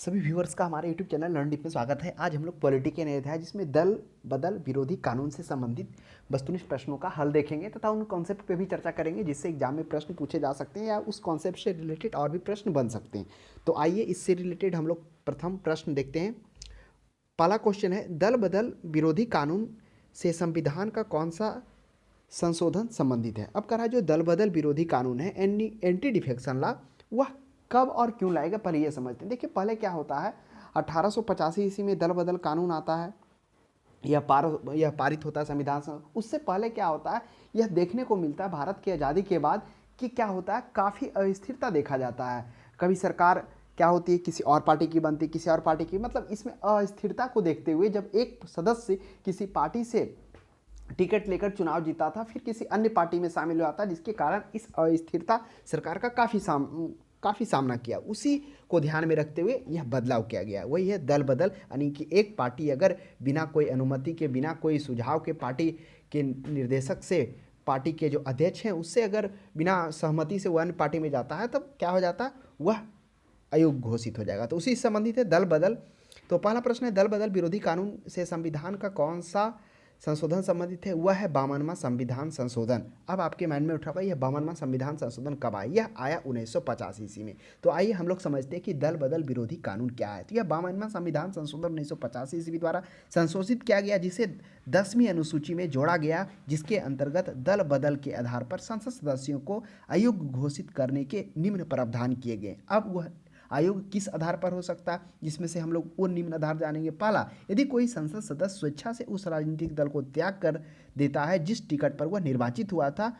सभी व्यूअर्स का हमारे यूट्यूब चैनल लर्न डीप में स्वागत है। आज हम लोग पॉलिटी के नए अध्याय जिसमें दल बदल विरोधी कानून से संबंधित वस्तुनिष्ठ प्रश्नों का हल देखेंगे तथा उन कॉन्सेप्ट पे भी चर्चा करेंगे जिससे एग्जाम में प्रश्न पूछे जा सकते हैं या उस कॉन्सेप्ट से रिलेटेड और भी प्रश्न बन सकते हैं। तो आइए इससे रिलेटेड हम लोग प्रथम प्रश्न देखते हैं। पहला क्वेश्चन है, दल बदल विरोधी कानून से संविधान का कौन सा संशोधन संबंधित है। अब कह रहा है जो दल बदल विरोधी कानून है एंटी डिफेक्शन लॉ, वह कब और क्यों लाएगा, पहले ये समझते हैं। देखिए पहले क्या होता है, 1885 ईस्वी में दल बदल कानून आता है, यह पारित होता है संविधान से। उससे पहले क्या होता है, यह देखने को मिलता है भारत की आज़ादी के बाद कि क्या होता है, काफ़ी अस्थिरता देखा जाता है। कभी सरकार क्या होती है, किसी और पार्टी की बनती, किसी और पार्टी की, मतलब इसमें अस्थिरता को देखते हुए जब एक सदस्य किसी पार्टी से टिकट लेकर चुनाव जीता था, फिर किसी अन्य पार्टी में शामिल हो जाता, जिसके कारण इस अस्थिरता सरकार का काफ़ी सामना किया। उसी को ध्यान में रखते हुए यह बदलाव किया गया। वही है दल बदल, यानी कि एक पार्टी अगर बिना कोई अनुमति के, बिना कोई सुझाव के, पार्टी के निर्देशक से, पार्टी के जो अध्यक्ष हैं उससे अगर बिना सहमति से वह अन्य पार्टी में जाता है, तब क्या हो जाता है, वह अयोग्य घोषित हो जाएगा। तो उसी से संबंधित है दल बदल। तो पहला प्रश्न है, दल बदल विरोधी कानून से संविधान का कौन सा संशोधन संबंधित है। वह है 52वां संविधान संशोधन। अब आपके माइंड में उठा भाई यह 52वां संविधान संशोधन कब आया। यह आया 1985 ईस्वी में। तो आइए हम लोग समझते हैं कि दल बदल विरोधी कानून क्या है। तो यह 52वां संविधान संशोधन 1985 ईस्वी द्वारा संशोधित किया गया, जिसे 10वीं अनुसूची में जोड़ा गया, जिसके अंतर्गत दल बदल के आधार पर संसद सदस्यों को अयोग्य घोषित करने के निम्न प्रावधान किए गए। अब वह आयोग किस आधार पर हो सकता है, जिसमें से हम लोग वो निम्न आधार जानेंगे। पहला, यदि कोई संसद सदस्य स्वेच्छा से उस राजनीतिक दल को त्याग कर देता है जिस टिकट पर वह निर्वाचित हुआ था।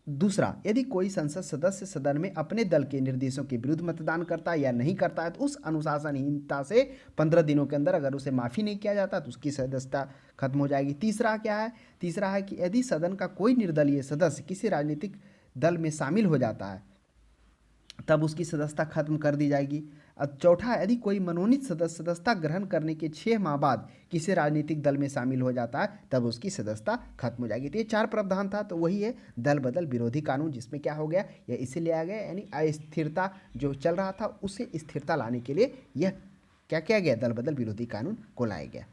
दूसरा, यदि कोई संसद सदस्य सदन में अपने दल के निर्देशों के विरुद्ध मतदान करता है या नहीं करता है, तो उस अनुशासनहीनता से 15 दिनों के अंदर अगर उसे माफ़ी नहीं किया जाता तो उसकी सदस्यता खत्म हो जाएगी। तीसरा क्या है, तीसरा है कि यदि सदन का कोई निर्दलीय सदस्य किसी राजनीतिक दल में शामिल हो जाता है तब उसकी सदस्यता खत्म कर दी जाएगी। अब चौथा, यदि कोई मनोनीत सदस्य सदस्यता ग्रहण करने के 6 माह बाद किसी राजनीतिक दल में शामिल हो जाता है तब उसकी सदस्यता खत्म हो जाएगी। तो ये 4 प्रावधान था। तो वही है दल बदल विरोधी कानून, जिसमें क्या हो गया, यह इसीलिए आ गया, यानी अस्थिरता जो चल रहा था उसे स्थिरता लाने के लिए यह क्या किया गया, दल बदल विरोधी कानून को लाया गया।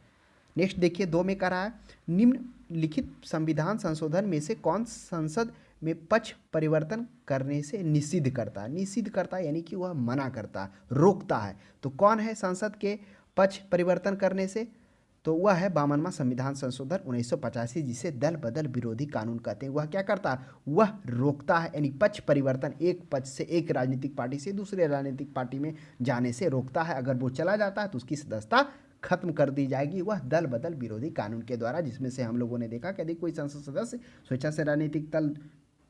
नेक्स्ट देखिए, 2 में कह रहा है, निम्नलिखित संविधान संशोधन में से कौन संसद में पक्ष परिवर्तन करने से निषिद्ध करता है। निषिद्ध करता है यानी कि वह मना करता है, रोकता है। तो कौन है संसद के पक्ष परिवर्तन करने से, तो वह है 52वां संविधान संशोधन 1985, जिसे दल बदल विरोधी कानून कहते हैं। वह क्या करता है, वह रोकता है, यानी पक्ष परिवर्तन, एक पक्ष से, एक राजनीतिक पार्टी से दूसरे राजनीतिक पार्टी में जाने से रोकता है। अगर वो चला जाता है तो उसकी सदस्यता खत्म कर दी जाएगी, वह दल बदल विरोधी कानून के द्वारा, जिसमें से हम लोगों ने देखा कि यदि कोई संसद सदस्य स्वेच्छा से राजनीतिक दल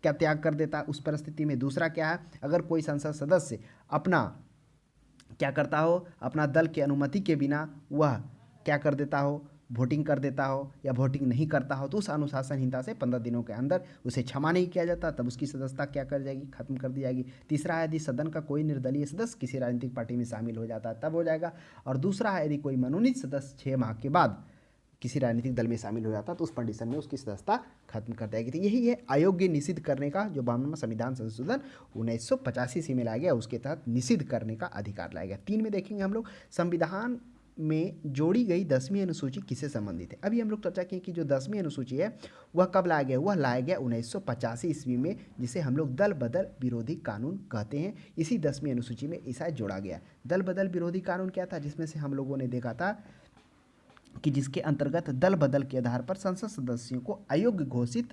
क्या त्याग कर देता है उस परिस्थिति में। दूसरा क्या है, अगर कोई संसद सदस्य अपना क्या करता हो, अपना दल की अनुमति के बिना वह क्या कर देता हो, वोटिंग कर देता हो या वोटिंग नहीं करता हो, तो उस अनुशासनहीनता से 15 दिनों के अंदर उसे क्षमा नहीं किया जाता, तब उसकी सदस्यता क्या कर जाएगी, खत्म कर दी जाएगी। तीसरा है, यदि सदन का कोई निर्दलीय सदस्य किसी राजनीतिक पार्टी में शामिल हो जाता है तब हो जाएगा। और दूसरा है, यदि कोई मनोनीत सदस्य 6 माह के बाद किसी राजनीतिक दल में शामिल हो जाता तो उस कंडीशन में उसकी सदस्यता खत्म कर देगी। तो यही है अयोग्य निषिद्ध करने का, जो 52वां संविधान संशोधन 1985 में लाया गया, उसके तहत निषिद्ध करने का अधिकार लाया गया। 3 में देखेंगे हम लोग, संविधान में जोड़ी गई 10वीं अनुसूची किससे संबंधित है। अभी हम लोग चर्चा किए कि जो 10वीं अनुसूची है वह कब लाया गया, वह लाया गया 1985 ईस्वी में, जिसे हम लोग दल बदल विरोधी कानून कहते हैं। इसी 10वीं अनुसूची में इसा जोड़ा गया। दल बदल विरोधी कानून क्या था, जिसमें से हम लोगों ने देखा था कि जिसके अंतर्गत दल बदल के आधार पर संसद सदस्यों को अयोग्य घोषित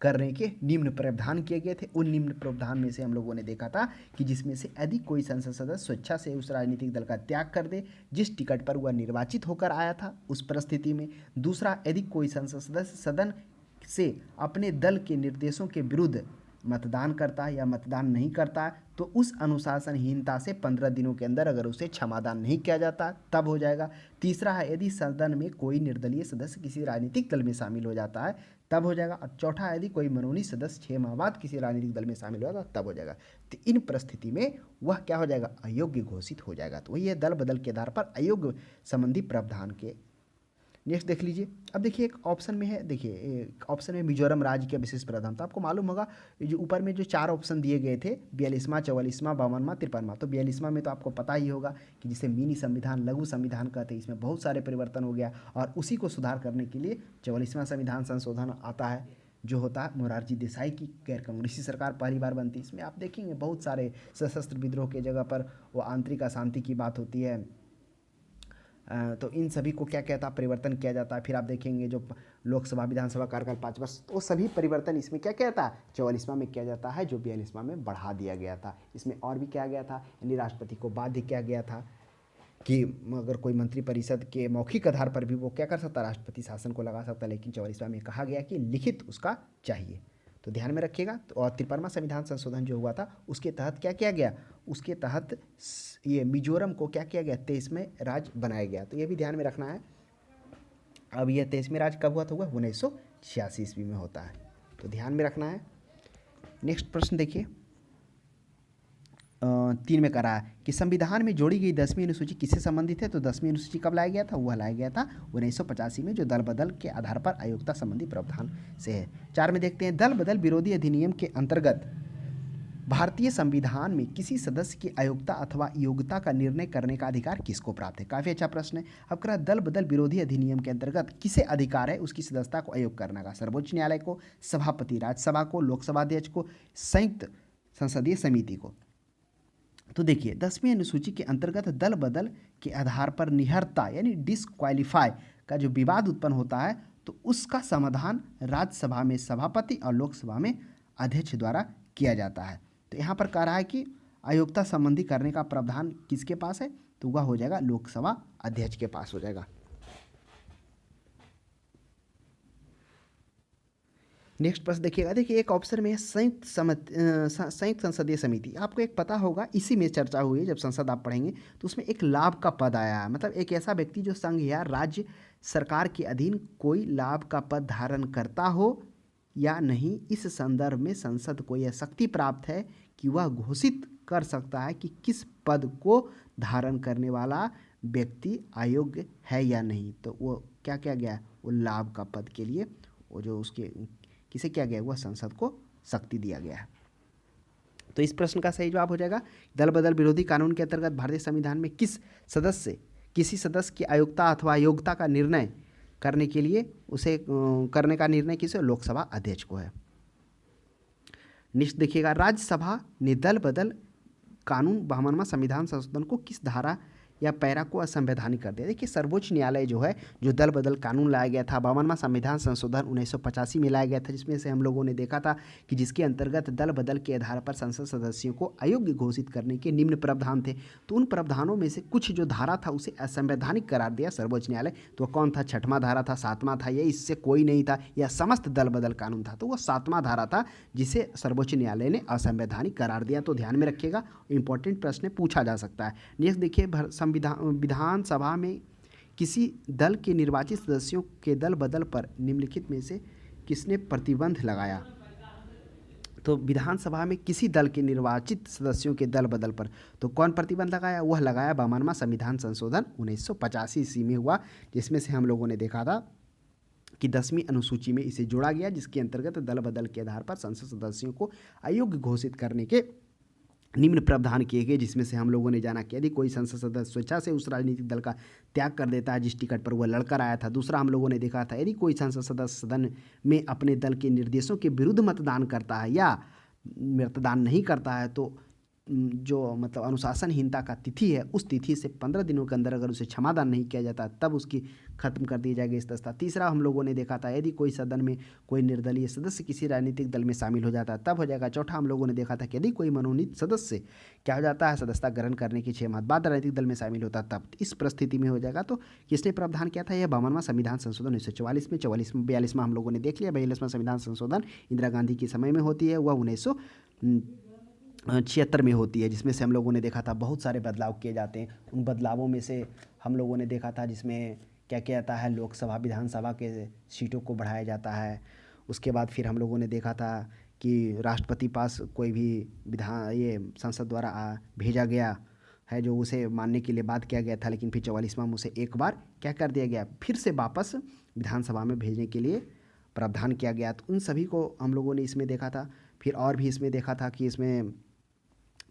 करने के निम्न प्रावधान किए गए थे। उन निम्न प्रावधान में से हम लोगों ने देखा था कि जिसमें से यदि कोई संसद सदस्य स्वेच्छा से उस राजनीतिक दल का त्याग कर दे जिस टिकट पर वह निर्वाचित होकर आया था उस परिस्थिति में। दूसरा, यदि कोई संसद सदस्य सदन से अपने दल के निर्देशों के विरुद्ध मतदान करता है या मतदान नहीं करता है, तो उस अनुशासनहीनता से 15 दिनों के अंदर अगर उसे क्षमादान नहीं किया जाता तब हो जाएगा। तीसरा है, यदि सदन में कोई निर्दलीय सदस्य किसी राजनीतिक दल में शामिल हो जाता है तब हो जाएगा। और चौथा है, यदि कोई मनोनीत सदस्य 6 माह बाद किसी राजनीतिक दल में शामिल होगा तब हो जाएगा। तो इन परिस्थिति में वह क्या हो जाएगा, अयोग्य घोषित हो जाएगा। तो वही है दल बदल के आधार पर अयोग्य संबंधी प्रावधान के नेक्स्ट देख लीजिए। अब देखिए एक ऑप्शन में है, देखिए एक ऑप्शन में मिजोरम राज्य का विशेष प्रावधान। तो आपको मालूम होगा ये जो ऊपर में जो 4 ऑप्शन दिए गए थे, 42वां, 44वां, 52वां, 53वां। तो 42वां में तो आपको पता ही होगा कि जिसे मिनी संविधान, लघु संविधान कहते हैं, इसमें बहुत सारे परिवर्तन हो गया और उसी को सुधार करने के लिए 44वां संविधान संशोधन आता है, जो होता है मोरारजी देसाई की गैर कांग्रेसी सरकार पहली बार बनती है। इसमें आप देखेंगे बहुत सारे सशस्त्र विद्रोह के जगह पर वो आंतरिक अशांति की बात होती है। तो इन सभी को क्या कहता है, परिवर्तन किया जाता है। फिर आप देखेंगे जो लोकसभा विधानसभा कार्यकाल 5 वर्ष, तो सभी परिवर्तन इसमें क्या कहता है, 44वां में किया जाता है, जो 42वां में बढ़ा दिया गया था। इसमें और भी किया गया था, यानी राष्ट्रपति को बाध्य किया गया था कि अगर कोई मंत्रिपरिषद के मौखिक आधार पर भी वो क्या कर सकता, राष्ट्रपति शासन को लगा सकता, लेकिन 44वां में कहा गया कि लिखित उसका चाहिए। तो ध्यान में रखिएगा। तो और 53वां संविधान संशोधन जो हुआ था उसके तहत क्या किया गया, उसके तहत ये मिजोरम को क्या किया गया, 23वें राज्य बनाया गया। तो ये भी ध्यान में रखना है। अब ये 23वें राज्य कब हुआ, तो हुआ 1986 ईस्वी में होता है, तो ध्यान में रखना है। नेक्स्ट प्रश्न देखिए 3 में करा है कि संविधान में जोड़ी गई 10वीं अनुसूची किससे संबंधित है। तो 10वीं अनुसूची कब लाया गया था, वह लाया गया था 1985 में, जो दल बदल के आधार पर अयोग्यता संबंधी प्रावधान से है। 4 में देखते हैं, दल बदल विरोधी अधिनियम के अंतर्गत भारतीय संविधान में किसी सदस्य की अयोग्यता अथवा योग्यता का निर्णय करने का अधिकार किसको प्राप्त है। काफ़ी अच्छा प्रश्न है। अब कह रहा दल बदल विरोधी अधिनियम के अंतर्गत किसे अधिकार है उसकी सदस्यता को अयोग्य करने का, सर्वोच्च न्यायालय को, सभापति राज्यसभा को, लोकसभा अध्यक्ष को, संयुक्त संसदीय समिति को। तो देखिए 10वीं अनुसूची के अंतर्गत दल बदल के आधार पर निहरता यानी डिसक्वालीफाई का जो विवाद उत्पन्न होता है, तो उसका समाधान राज्यसभा में सभापति और लोकसभा में अध्यक्ष द्वारा किया जाता है। तो यहाँ पर कह रहा है कि अयोग्यता संबंधी करने का प्रावधान किसके पास है, तो वह हो जाएगा लोकसभा अध्यक्ष के पास हो जाएगा। नेक्स्ट प्रश्न देखिएगा। देखिए एक ऑप्शन में संयुक्त संसदीय समिति, आपको एक पता होगा, इसी में चर्चा हुई है जब संसद आप पढ़ेंगे, तो उसमें एक लाभ का पद आया है। मतलब एक ऐसा व्यक्ति जो संघ या राज्य सरकार के अधीन कोई लाभ का पद धारण करता हो या नहीं, इस संदर्भ में संसद को यह शक्ति प्राप्त है कि वह घोषित कर सकता है कि किस पद को धारण करने वाला व्यक्ति अयोग्य है या नहीं। तो वो क्या किया गया, वो लाभ का पद के लिए वो जो उसके किसे किया गया, वह संसद को शक्ति दिया गया है। तो इस प्रश्न का सही जवाब हो जाएगा, दल बदल विरोधी कानून के अंतर्गत भारतीय संविधान में किसी सदस्य की अयोग्यता अथवा अयोग्यता का निर्णय करने के लिए उसे करने का निर्णय किसे, लोकसभा अध्यक्ष को है। नेक्स्ट देखिएगा, राज्यसभा ने दल बदल कानून 52वां संविधान संशोधन को किस धारा या पैरा को असंवैधानिक कर दिया। देखिए सर्वोच्च न्यायालय जो है, जो दल बदल कानून लाया गया था, 52वां संविधान संशोधन 1985 में लाया गया था, जिसमें से हम लोगों ने देखा था कि जिसके अंतर्गत दल बदल के आधार पर संसद सदस्यों को अयोग्य घोषित करने के निम्न प्रावधान थे। तो उन प्रावधानों में से कुछ जो धारा था उसे असंवैधानिक करार दिया सर्वोच्च न्यायालय। तो कौन था, 6वां धारा था, 7वां था, या इससे कोई नहीं था, या समस्त दल बदल कानून था। तो वह 7वां धारा था जिसे सर्वोच्च न्यायालय ने असंवैधानिक करार दिया। तो ध्यान में रखिएगा, इंपॉर्टेंट प्रश्न पूछा जा सकता है। नेक्स्ट देखिए, विधानसभा में किसी दल के निर्वाचित सदस्यों के दल बदल पर निम्नलिखित में से किसने प्रतिबंध लगाया। तो विधानसभा में किसी दल के निर्वाचित सदस्यों के दल बदल पर तो कौन प्रतिबंध लगाया, वह लगाया 52वां संविधान संशोधन 1985 ईस्वी में हुआ, जिसमें से हम लोगों ने देखा था कि 10वीं अनुसूची में इसे जोड़ा गया, जिसके अंतर्गत दल बदल के आधार पर संसद सदस्यों को अयोग्य घोषित करने के निम्न प्रावधान किए गए, जिसमें से हम लोगों ने जाना कि यदि कोई संसद सदस्य स्वेच्छा से उस राजनीतिक दल का त्याग कर देता है जिस टिकट पर वह लड़कर आया था। दूसरा हम लोगों ने देखा था, यदि कोई संसद सदस्य सदन में अपने दल के निर्देशों के विरुद्ध मतदान करता है या मतदान नहीं करता है, तो जो मतलब अनुशासनहीनता का तिथि है, उस तिथि से 15 दिनों के अंदर अगर उसे क्षमादान नहीं किया जाता तब उसकी खत्म कर दी जाएगी सदस्यता। तीसरा हम लोगों ने देखा था, यदि कोई सदन में कोई निर्दलीय सदस्य किसी राजनीतिक दल में शामिल हो जाता है तब हो जाएगा। चौथा हम लोगों ने देखा था कि यदि कोई मनोनीत सदस्य क्या हो जाता है, सदस्यता ग्रहण करने के 6 माह बाद राजनीतिक दल में शामिल होता है तब इस परिस्थिति में हो जाएगा। तो किसने प्रावधान किया था, यह 52वां संविधान संशोधन 1944 में। 42वां हम लोगों ने देख लिया। 42वां संविधान संशोधन इंदिरा गांधी के समय में होती है, वह 1976 में होती है, जिसमें से हम लोगों ने देखा था बहुत सारे बदलाव किए जाते हैं। उन बदलावों में से हम लोगों ने देखा था जिसमें क्या किया जाता है, लोकसभा विधानसभा के सीटों को बढ़ाया जाता है। उसके बाद फिर हम लोगों ने देखा था कि राष्ट्रपति पास कोई भी संसद द्वारा भेजा गया है जो उसे मानने के लिए बात किया गया था, लेकिन फिर 44वां में उसे एक बार क्या कर दिया गया, फिर से वापस विधानसभा में भेजने के लिए प्रावधान किया गया। तो उन सभी को हम लोगों ने इसमें देखा था। फिर और भी इसमें देखा था कि इसमें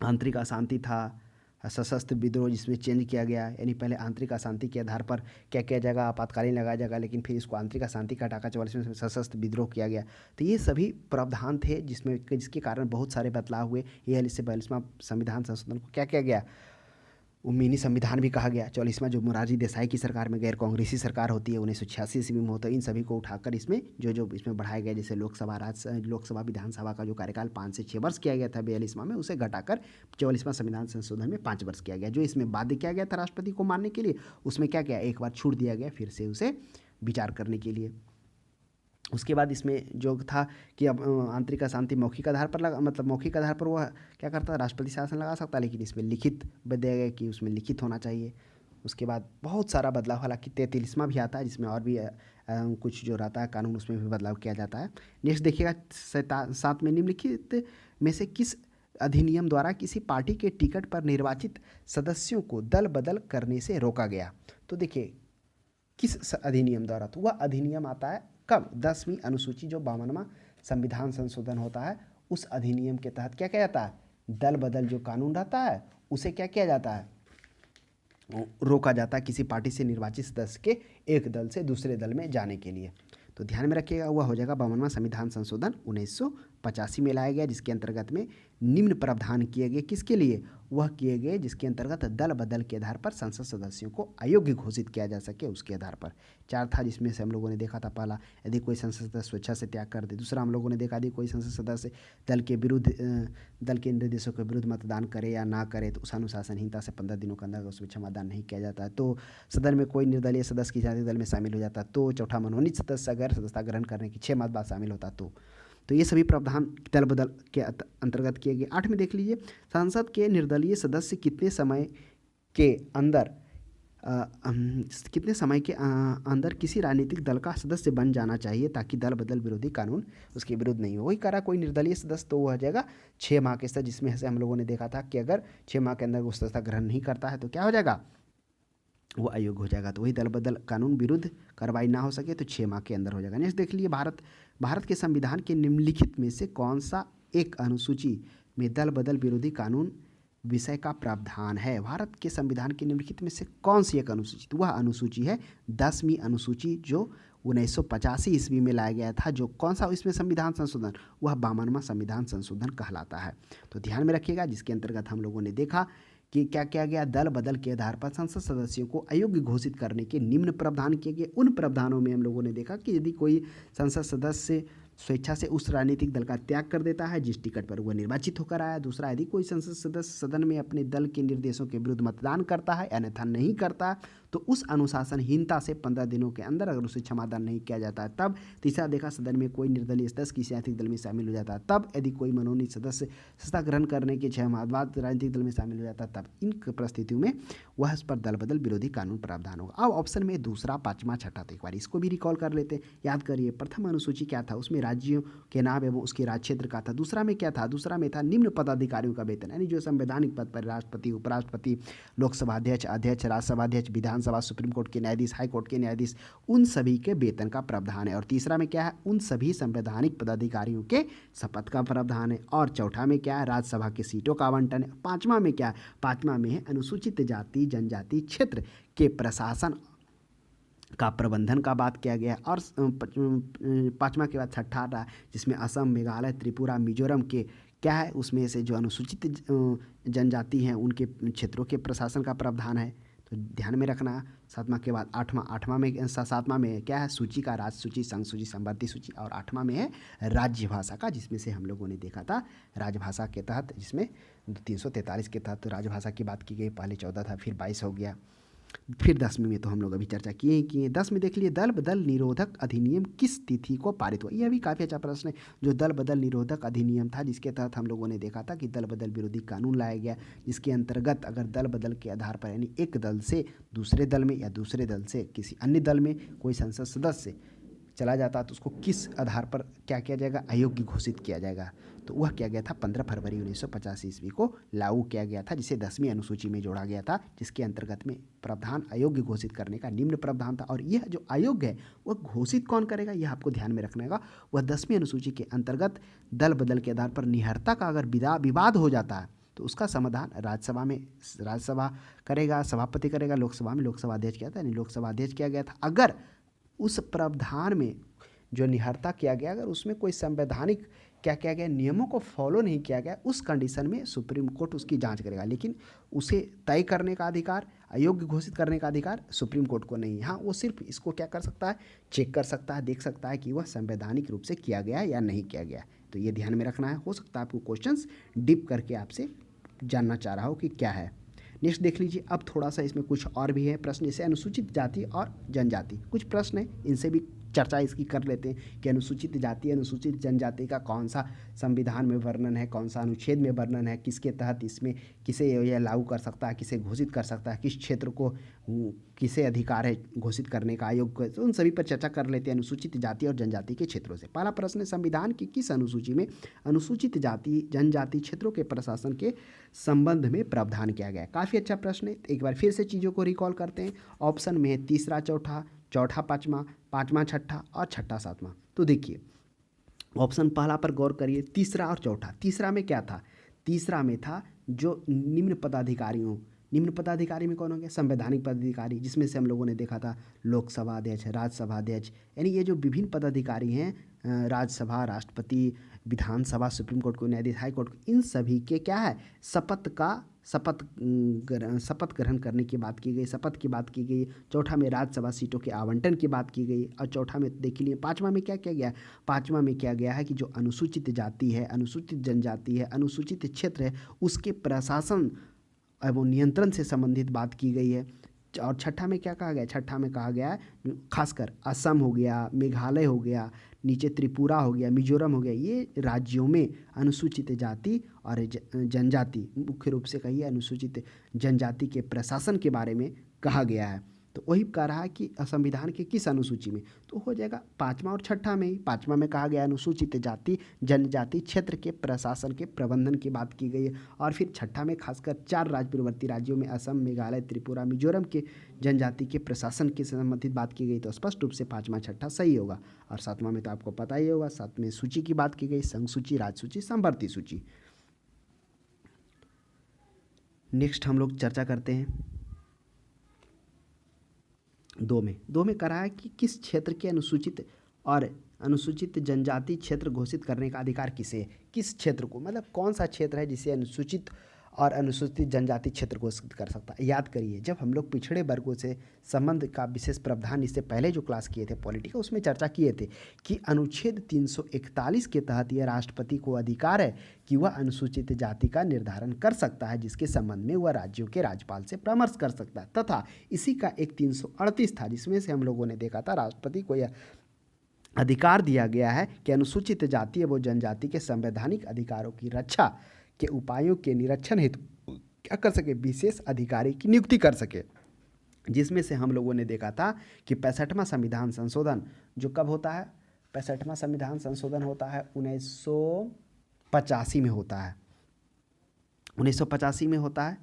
आंतरिक अशांति था, सशस्त्र विद्रोह जिसमें चेंज किया गया, यानी पहले आंतरिक अशांति के आधार पर क्या किया जाएगा, आपातकालीन लगाया जाएगा, लेकिन फिर इसको आंतरिक अशांति का हटाकर 44 में सशस्त्र विद्रोह किया गया। तो ये सभी प्रावधान थे जिसके कारण बहुत सारे बदलाव हुए। ये 42वां संविधान संशोधन को क्या किया गया, वो मिनी संविधान भी कहा गया। 44वां जो मोरारजी देसाई की सरकार में गैर कांग्रेसी सरकार होती है 1986 ईस्वी में होता है, इन सभी को उठाकर इसमें जो इसमें बढ़ाया गया, जैसे लोकसभा विधानसभा का जो कार्यकाल 5 से 6 वर्ष किया गया था 42वां में, उसे घटाकर 44वां संविधान संशोधन में 5 वर्ष किया गया। जो इसमें बाध्य किया गया था राष्ट्रपति को मानने के लिए, उसमें क्या किया, एक बार छूट दिया गया फिर से उसे विचार करने के लिए। उसके बाद इसमें जो था कि अब आंतरिक अशांति मौखिक आधार पर मतलब मौखिक आधार पर वह क्या करता है, राष्ट्रपति शासन लगा सकता है, लेकिन इसमें लिखित दिया गया कि उसमें लिखित होना चाहिए। उसके बाद बहुत सारा बदलाव, हालांकि 43वां भी आता है जिसमें और भी कुछ जो रहता है कानून, उसमें भी बदलाव किया जाता है। नेक्स्ट देखिएगा 7 में, निम्नलिखित में से किस अधिनियम द्वारा किसी पार्टी के टिकट पर निर्वाचित सदस्यों को दल बदल करने से रोका गया। तो देखिए किस अधिनियम द्वारा, तो वह अधिनियम आता है कब, 10वीं अनुसूची जो 52वां संविधान संशोधन होता है, उस अधिनियम के तहत क्या किया जाता है, दल बदल जो कानून रहता है उसे क्या किया जाता है, रोका जाता है किसी पार्टी से निर्वाचित सदस्य के एक दल से दूसरे दल में जाने के लिए। तो ध्यान में रखिएगा, वह हो जाएगा 52वां संविधान संशोधन 1985 में लाया गया, जिसके अंतर्गत में निम्न प्रावधान किए गए। किसके लिए, वह किए गए जिसके अंतर्गत दल बदल के आधार पर संसद सदस्यों को अयोग्य घोषित किया जा सके, उसके आधार पर। 4 था जिसमें से हम लोगों ने देखा था, पहला यदि कोई संसद सदस्य स्वेच्छा से त्याग कर दे। दूसरा हम लोगों ने देखा यदि कोई संसद सदस्य दल के निर्देशों के विरुद्ध मतदान करे या ना करे तो उस अनुशासनहीनता से 15 दिनों के अंदर अगर स्वेच्छा मतदान नहीं किया जाता है तो सदन में कोई निर्दलीय सदस्य किसी जातीय दल में शामिल हो जाता है तो। चौथा, मनोनीत सदस्य अगर सदस्यता ग्रहण करने के 6 माह बाद शामिल होता तो ये सभी प्रावधान दल बदल के अंतर्गत किए गए। 8 में देख लीजिए, संसद के निर्दलीय सदस्य कितने समय के अंदर किसी राजनीतिक दल का सदस्य बन जाना चाहिए ताकि दल बदल विरोधी कानून उसके विरुद्ध नहीं हो। वही करा कोई निर्दलीय सदस्य तो वो हो जाएगा 6 माह के सदस्य, जिसमें से हम लोगों ने देखा था कि अगर 6 माह के अंदर वो सदस्यता ग्रहण नहीं करता है तो क्या हो जाएगा, वो अयोग्य हो जाएगा। तो वही दल बदल कानून विरुद्ध कार्रवाई ना हो सके तो 6 माह के अंदर हो जाएगा। नेक्स्ट देख लीजिए, भारत के संविधान के निम्नलिखित में से कौन सा एक अनुसूची में दल बदल विरोधी कानून विषय का प्रावधान है। भारत के संविधान के निम्नलिखित में से कौन सी एक अनुसूची, तो वह अनुसूची है 10वीं अनुसूची जो 1985 ईस्वी में लाया गया था। जो कौन सा इसमें संविधान संशोधन, वह 52वां संविधान संशोधन कहलाता है। तो ध्यान में रखिएगा, जिसके अंतर्गत हम लोगों ने देखा कि क्या किया गया, दल बदल के आधार पर संसद सदस्यों को अयोग्य घोषित करने के निम्न प्रावधान किए गए। उन प्रावधानों में हम लोगों ने देखा कि यदि कोई संसद सदस्य स्वेच्छा से उस राजनीतिक दल का त्याग कर देता है जिस टिकट पर वह निर्वाचित होकर आया। दूसरा, यदि कोई संसद सदस्य सदन में अपने दल के निर्देशों के विरुद्ध मतदान करता है अन्यथा नहीं करता तो उस अनुशासनहीनता से 15 दिनों के अंदर अगर उसे क्षमादान नहीं किया जाता है तब। तीसरा देखा, सदन में कोई निर्दलीय सदस्य किसी राजनीतिक दल में शामिल हो जाता है तब। यदि कोई मनोनीत सदस्य सत्ता ग्रहण करने के 6 माह बाद राजनीतिक दल में शामिल हो जाता है तब। इन परिस्थितियों में वह इस पर दल बदल विरोधी कानून प्रावधान होगा। अब ऑप्शन में दूसरा, 5वां, 6ठा, तो एक बार इसको भी रिकॉल कर लेते हैं। याद करिए, प्रथम अनुसूची क्या था, उसमें राज्यों के नाम एवं उसके राज्य क्षेत्र का था। दूसरा में क्या था, दूसरा में था निम्न पदाधिकारियों का वेतन, यानी जो संवैधानिक पद पर राष्ट्रपति, उपराष्ट्रपति, लोकसभा अध्यक्ष, राज्यसभा अध्यक्ष, विधानसभा, सुप्रीम कोर्ट के न्यायाधीश, हाई कोर्ट के न्यायाधीश, उन सभी के वेतन का प्रावधान है। और तीसरा में क्या है, उन सभी संवैधानिक पदाधिकारियों के शपथ का प्रावधान है। और चौथा में क्या है, राज्यसभा की सीटों का आवंटन है। 5वां में क्या है, 5वां में है अनुसूचित जाति जनजाति क्षेत्र के प्रशासन का प्रबंधन का बात किया गया। और 5वां के बाद 6ठा रहा जिसमें असम, मेघालय, त्रिपुरा, मिजोरम के क्या है, उसमें से जो अनुसूचित जनजाति हैं उनके क्षेत्रों के प्रशासन का प्रावधान है। तो ध्यान में रखना। 7वां के बाद 7वां में क्या है, सूची का राज्य सूची, संघ सूची, संवर्ती सूची। और 8वां में है राजभाषा का, जिसमें से हम लोगों ने देखा था राजभाषा के तहत, जिसमें 343 के तहत राजभाषा की बात की गई। पहले 14 था फिर 22 हो गया। फिर 10वीं में तो हम लोग अभी चर्चा किए ही किए। 10 में देख लिए, दल बदल निरोधक अधिनियम किस तिथि को पारित हुआ। यह भी काफ़ी अच्छा प्रश्न है। जो दल बदल निरोधक अधिनियम था जिसके तहत हम लोगों ने देखा था कि दल बदल विरोधी कानून लाया गया, जिसके अंतर्गत अगर दल बदल के आधार पर यानी एक दल से दूसरे दल में या दूसरे दल से किसी अन्य दल में कोई संसद सदस्य चला जाता है तो उसको किस आधार पर क्या किया जाएगा, अयोग्य घोषित किया जाएगा। तो वह क्या गया था 15 फरवरी 1950 ईस्वी को लागू किया गया था, जिसे 10वीं अनुसूची में जोड़ा गया था, जिसके अंतर्गत में प्रावधान अयोग्य घोषित करने का निम्न प्रावधान था। और यह जो अयोग्य है वह घोषित कौन करेगा, यह आपको ध्यान में रखना होगा। वह 10वीं अनुसूची के अंतर्गत दल बदल के आधार पर निहरता का अगर विवाद हो जाता है तो उसका समाधान राज्यसभा करेगा, सभापति करेगा, लोकसभा में लोकसभा अध्यक्ष किया था, यानी लोकसभा अध्यक्ष किया गया था। अगर उस प्रावधान में जो निहरता किया गया, अगर उसमें कोई संवैधानिक क्या किया गया, नियमों को फॉलो नहीं किया गया, उस कंडीशन में सुप्रीम कोर्ट उसकी जांच करेगा। लेकिन उसे तय करने का अधिकार, अयोग्य घोषित करने का अधिकार सुप्रीम कोर्ट को नहीं है। हाँ, वो सिर्फ इसको क्या कर सकता है, चेक कर सकता है, देख सकता है कि वह संवैधानिक रूप से किया गया है या नहीं किया गया। तो ये ध्यान में रखना है। हो सकता है आपको क्वेश्चंस डिप करके आपसे जानना चाह रहा हो कि क्या है। नेक्स्ट देख लीजिए। अब थोड़ा सा इसमें कुछ और भी है प्रश्न, जैसे अनुसूचित जाति और जनजाति, कुछ प्रश्न है, इनसे भी चर्चा इसकी कर लेते हैं कि अनुसूचित जाति अनुसूचित जनजाति का कौन सा संविधान में वर्णन है, कौन सा अनुच्छेद में वर्णन है, किसके तहत इसमें किसे यह लागू कर सकता है, किसे घोषित कर सकता है, किस क्षेत्र को किसे अधिकार है घोषित करने का, आयोग। तो उन सभी पर चर्चा कर लेते हैं अनुसूचित जाति और जनजाति के क्षेत्रों से। पहला प्रश्न है, संविधान की किस अनुसूची में अनुसूचित जाति जनजाति क्षेत्रों के प्रशासन के संबंध में प्रावधान किया गया है। काफ़ी अच्छा प्रश्न है। एक बार फिर से चीज़ों को रिकॉल करते हैं। ऑप्शन में है तीसरा चौथा, चौथा पाँचवा, पाँचवा छठा और छठा सातवां। तो देखिए ऑप्शन पहला पर गौर करिए, तीसरा और चौथा। तीसरा में क्या था, तीसरा में था जो निम्न पदाधिकारियों, निम्न पदाधिकारी में कौन हो गया, संवैधानिक पदाधिकारी, जिसमें से हम लोगों ने देखा था लोकसभा अध्यक्ष, राज्यसभा अध्यक्ष, यानी ये जो विभिन्न पदाधिकारी हैं, राज्यसभा, राष्ट्रपति, विधानसभा, सुप्रीम कोर्ट को न्यायाधीश, हाई कोर्ट, इन सभी के क्या है, शपथ ग्रहण करने की बात की गई, शपथ की बात की गई। चौथा में राज्यसभा सीटों के आवंटन की बात की गई। और चौथा में देख लीजिए, पाँचवा में क्या किया गया, पाँचवा में क्या गया है कि जो अनुसूचित जाति है, अनुसूचित जनजाति है, अनुसूचित क्षेत्र है, उसके प्रशासन एवं नियंत्रण से संबंधित बात की गई है। और छठा में क्या कहा गया, छठा में कहा गया है खासकर असम हो गया, मेघालय हो गया, नीचे त्रिपुरा हो गया, मिजोरम हो गया, ये राज्यों में अनुसूचित जाति और जनजाति, मुख्य रूप से कहिए अनुसूचित जनजाति के प्रशासन के बारे में कहा गया है। तो वही कह रहा है कि संविधान के किस अनुसूची में, तो हो जाएगा पाँचवा और छठा में ही। पाँचवा में कहा गया अनुसूचित जाति जनजाति क्षेत्र के प्रशासन के प्रबंधन की बात की गई है। और फिर छठा में खासकर 4 पूर्ववर्ती राज्यों में असम, मेघालय, त्रिपुरा, मिजोरम के जनजाति के प्रशासन के संबंधित बात की गई। तो स्पष्ट रूप से पाँचवा छठा सही होगा। और सातवां में तो आपको पता ही होगा, सातवें सूची की बात की गई, संघ सूची, राज्य सूची, समवर्ती सूची। नेक्स्ट हम लोग चर्चा करते हैं दो में कह रहा है कि किस क्षेत्र के अनुसूचित और अनुसूचित जनजाति क्षेत्र घोषित करने का अधिकार किसे है, किस क्षेत्र को, मतलब कौन सा क्षेत्र है जिसे अनुसूचित और अनुसूचित जनजाति क्षेत्र घोषित कर सकता है। याद करिए, जब हम लोग पिछड़े वर्गों से संबंध का विशेष प्रावधान इससे पहले जो क्लास किए थे पॉलिटी का, उसमें चर्चा किए थे कि अनुच्छेद 341 के तहत यह राष्ट्रपति को अधिकार है कि वह अनुसूचित जाति का निर्धारण कर सकता है, जिसके संबंध में वह राज्यों के राज्यपाल से परामर्श कर सकता है। तथा इसी का एक 338 था, जिसमें से हम लोगों ने देखा था राष्ट्रपति को यह अधिकार दिया गया है कि अनुसूचित जाति एवं जनजाति के संवैधानिक अधिकारों की रक्षा के उपायों के निरीक्षण हेतु क्या कर सके, विशेष अधिकारी की नियुक्ति कर सके। जिसमें से हम लोगों ने देखा था कि 65वां संविधान संशोधन जो कब होता है, 65वां संविधान संशोधन होता है 1985 में होता है, 1985 में होता है,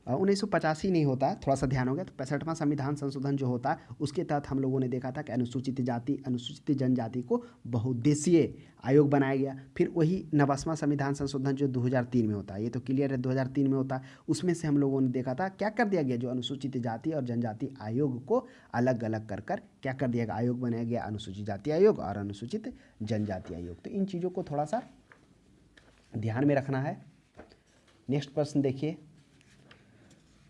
1985 नहीं होता है, थोड़ा सा ध्यान हो गया। तो 65वां संविधान संशोधन जो होता है उसके तहत हम लोगों ने देखा था कि अनुसूचित जाति अनुसूचित जनजाति को बहुउद्देशीय आयोग बनाया गया। फिर वही 90वां संविधान संशोधन जो 2003 में होता है, ये तो क्लियर है 2003 में होता है, उसमें से हम लोगों ने देखा था क्या कर दिया गया, जो अनुसूचित जाति और जनजाति आयोग को अलग अलग कर क्या कर दिया गया, आयोग बनाया गया, अनुसूचित जाति आयोग और अनुसूचित जनजाति आयोग। तो इन चीज़ों को थोड़ा सा ध्यान में रखना है। नेक्स्ट प्रश्न देखिए,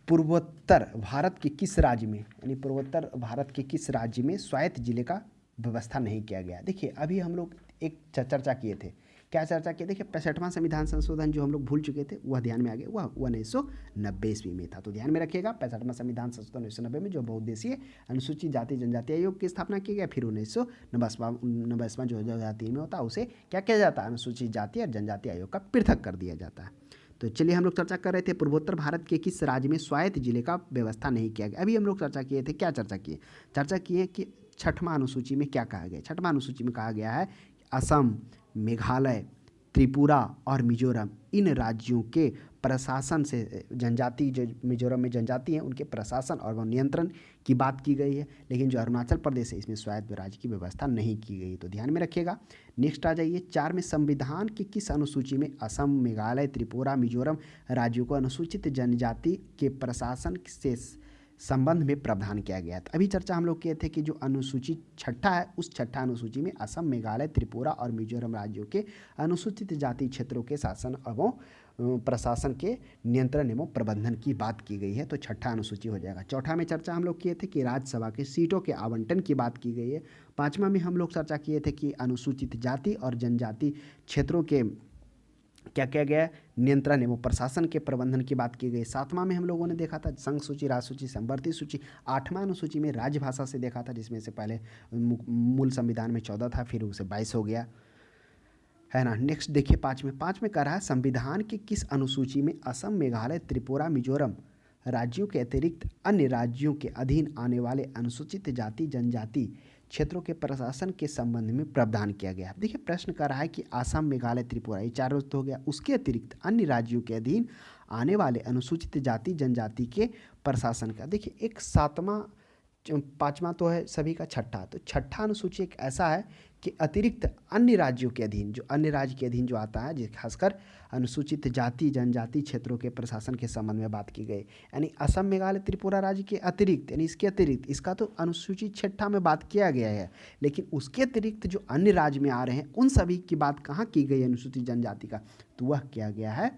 पूर्वोत्तर भारत के किस राज्य में, यानी पूर्वोत्तर भारत के किस राज्य में स्वायत्त जिले का व्यवस्था नहीं किया गया। देखिए अभी हम लोग एक चर्चा किए थे, क्या चर्चा किए, देखिए 65वां संविधान संशोधन जो हम लोग भूल चुके थे वह ध्यान में आ गया, वह 1990 ईस्वी में था। तो ध्यान में रखिएगा 65वां संविधान संशोधन 1990 में जो बहुउद्देशीय अनुसूचित जाति जनजाति आयोग की स्थापना की गई। फिर 1990वां जो 2003 में होता है उसे क्या किया जाता है, अनुसूचित जाति और जनजाति आयोग का पृथक कर दिया जाता है। तो चलिए हम लोग चर्चा कर रहे थे पूर्वोत्तर भारत के किस राज्य में स्वायत्त जिले का व्यवस्था नहीं किया गया। अभी हम लोग चर्चा किए थे, क्या चर्चा किए, चर्चा किए कि छठवां अनुसूची में क्या कहा गया? छठवां अनुसूची में कहा गया है असम, मेघालय, त्रिपुरा और मिजोरम इन राज्यों के प्रशासन से जनजाति, जो मिजोरम में जनजाति हैं उनके प्रशासन और नियंत्रण की बात की गई है। लेकिन जो अरुणाचल प्रदेश है इसमें स्वायत्त राज्य की व्यवस्था नहीं की गई, तो ध्यान में रखिएगा। नेक्स्ट आ जाइए 4 में, संविधान की किस अनुसूची में असम, मेघालय, त्रिपुरा, मिजोरम राज्यों को अनुसूचित जनजाति के प्रशासन से संबंध में प्रावधान किया गया था? अभी चर्चा हम लोग किए थे कि जो अनुसूची छठा है उस छठा अनुसूची में असम, मेघालय, त्रिपुरा और मिजोरम राज्यों के अनुसूचित जाति क्षेत्रों के शासन एवं प्रशासन के नियंत्रण एवं प्रबंधन की बात की गई है, तो छठा अनुसूची हो जाएगा। चौथा में चर्चा हम लोग किए थे कि राज्यसभा की सीटों के आवंटन की बात की गई है। पाँचवा में हम लोग चर्चा किए थे कि अनुसूचित जाति और जनजाति क्षेत्रों के क्या किया गया है, नियंत्रण एवं प्रशासन के प्रबंधन की बात की गई। सातवां में हम लोगों ने देखा था संघ सूची, राज सूची, संवर्ती सूची। आठवां अनुसूची में राजभाषा से देखा था, जिसमें से पहले मूल संविधान में 14 था, फिर उसे 22 हो गया, है ना। नेक्स्ट देखिए पाँच में कह रहा है संविधान की किस अनुसूची में असम, मेघालय, त्रिपुरा, मिजोरम राज्यों के अतिरिक्त अन्य राज्यों के अधीन आने वाले अनुसूचित जाति जनजाति क्षेत्रों के प्रशासन के संबंध में प्रावधान किया गया? देखिए प्रश्न कर रहा है कि असम, मेघालय, त्रिपुरा ये चारों तो हो गया, उसके अतिरिक्त अन्य राज्यों के अधीन आने वाले अनुसूचित जाति जनजाति के प्रशासन का। देखिए एक सातवां, पाँचवा तो है सभी का, छठा, तो छठा अनुसूची एक ऐसा है कि अतिरिक्त अन्य राज्यों के अधीन, जो अन्य राज्य के अधीन जो आता है, जिस खासकर अनुसूचित जाति जनजाति क्षेत्रों के प्रशासन के संबंध में बात की गई। यानी असम, मेघालय, त्रिपुरा राज्य के अतिरिक्त, यानी इसके अतिरिक्त, इसका तो अनुसूची छठा में बात किया गया है, लेकिन उसके अतिरिक्त जो अन्य राज्य में आ रहे हैं उन सभी की बात कहाँ की गई अनुसूचित जनजाति का? तो वह किया गया है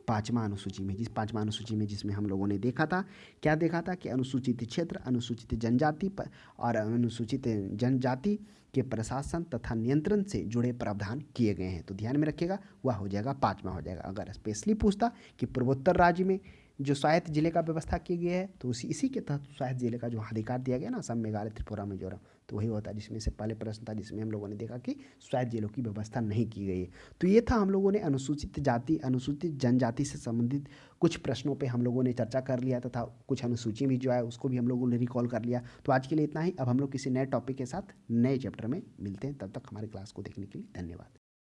पाँचवा अनुसूची में। पाँचवा अनुसूची में जिसमें हम लोगों ने देखा था, क्या देखा था कि अनुसूचित क्षेत्र, अनुसूचित जनजाति और अनुसूचित जनजाति के प्रशासन तथा नियंत्रण से जुड़े प्रावधान किए गए हैं। तो ध्यान में रखिएगा, वह हो जाएगा पाँचवा हो जाएगा। अगर स्पेशली पूछता कि पूर्वोत्तर राज्य में जो स्वायत्त जिले का व्यवस्था की गई है, तो इसी के तहत स्वायत्त जिले का जो अधिकार दिया गया ना, असम, मेघालय, त्रिपुरा, मिजोरम, तो वही होता है जिसमें से पहले प्रश्न था जिसमें हम लोगों ने देखा कि स्वायत्त जिलों की व्यवस्था नहीं की गई है। तो ये था हम लोगों ने अनुसूचित जाति, अनुसूचित जनजाति से संबंधित कुछ प्रश्नों पे हम लोगों ने चर्चा कर लिया तथा कुछ अनुसूची भी जो है उसको भी हम लोगों ने रिकॉल कर लिया। तो आज के लिए इतना ही। अब हम लोग किसी नए टॉपिक के साथ नए चैप्टर में मिलते हैं, तब तक हमारे क्लास को देखने के लिए धन्यवाद।